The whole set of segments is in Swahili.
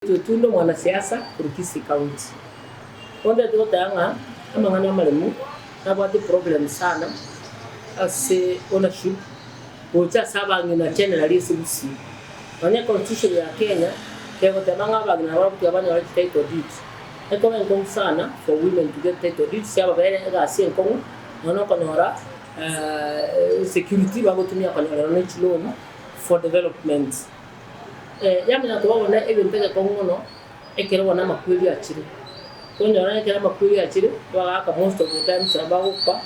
Otundo mwanasiasa kurikisi county. Onda tanga amangana malemu nabati problem sana as ownership ucha saba ngina generalist busi. Wanya constitution ya Kenya kego tamanga bagina wapu yabanya wali title deed. Eko ngong sana for women to get title deed siaba bere ga sien kongu nono konora security bagotumia konora no loan for development. Yamina to wona ebintege kongono ekero wana makweli achire konya wana ekero makweli achire waka most of the times abagupa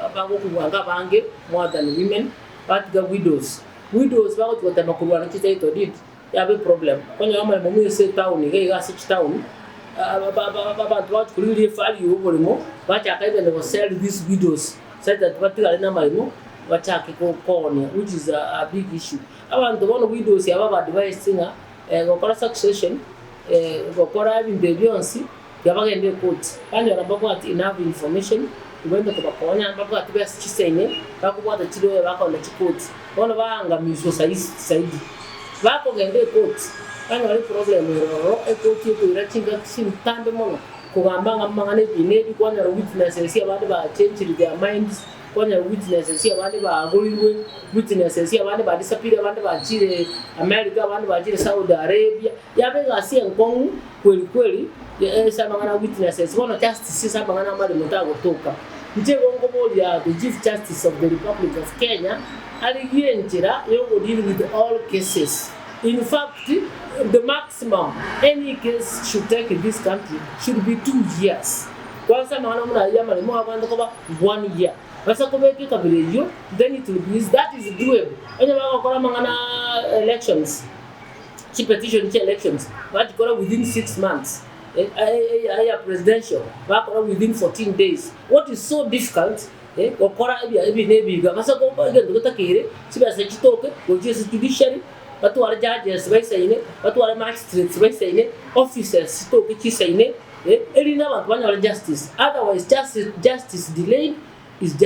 abagukuwanga bange more than women but the widows bagotota makulwana chitaito did yabe problem konya wama mu se town ge ga sich town abantu bakulire fali yobolimo bachakaibe no sell these widows said that batigale na malimo bachake ko kone which is a big issue. Abantu bono widows yaba advising gokora succession gokora ibinde byonsi yabagende court kandi arabako ati enough information ubende kubakonya abako ati best chisenye bakubwata chiro bakonda court bono banga mizo saidi bako gende court kandi ari problem ero court yo irachinga simtambe mono kugamba ngamangane binedi kwanya witnesses yabandi ba change their minds kwanya witnesses yabandi ba agolirwe witnesses yabandi ba disappear abandi ba chire America abandi ba chire Saudi Arabia yabe gasi enkongu kweli sabangana witnesses bono justice sabangana mali mutago toka nje bongo bolia the chief justice of the Republic of Kenya aliyenjira yongo deal with all cases. In fact, the maximum any case should take in this country should be 2 years. Kwanza maana mna yama ni mwa kwanda kwa 1 year. Basa kubeki kabile hiyo then it will be that is doable. Enya bako kora mangana elections. Petition elections. But kora within 6 months. A presidential. Bako within 14 days. What is so difficult? Okora ebi nebiga. Basa ko bagenda kutakire. Siba se chitoke, go judiciary. But what judges by saying, but what magistrates by saying, officers to which is saying, justice. Otherwise, justice delayed is just